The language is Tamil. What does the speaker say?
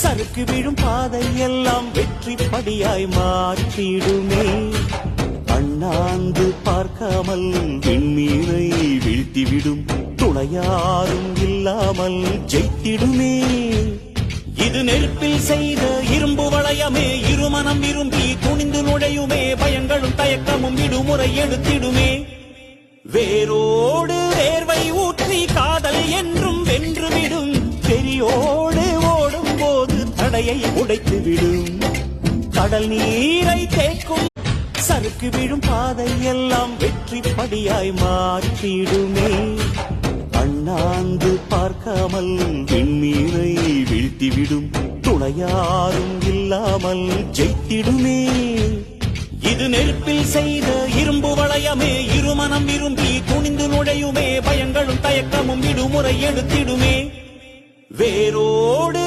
சறுக்கு விழும் பாதை எல்லாம் வெற்றி படியாய் மாற்றிடுமே. அண்ணாந்து பார்க்காமல் விண்மீனை வீழ்த்திவிடும் துணையாரும் இல்லாமல் ஜெயித்திடுமே. இது நெருப்பில் செய்த இரும்பு வளையமே, இருமனம் விரும்பி துணிந்து நுழையுமே. பயங்களும் தயக்கமும் விடுமுறை எடுத்திடுமே. வேரோடு வேர்வை ஊற்றி காதல் என்றும் வென்றுவிடும். பெரியோடு ஓடும் போது தடையை உடைத்துவிடும். கடல் நீரை தேக்கும் சறுக்கு விழும் பாதை எல்லாம் வெற்றி படியாய் மாற்றிடுமே. அண்ணாந்து பார்க்காமல் விண்மீனை வீழ்த்திவிடும் துணையாரும் இல்லாமல் ஜெயித்திடுமே. இது நெருப்பில் செய்த இரும்பு வளையமே, இருமனம் விரும்பி துணிந்து நுழையுமே. பயங்களும் தயக்கமும் விடுமுறை எடுத்திடுமே. வேரோடு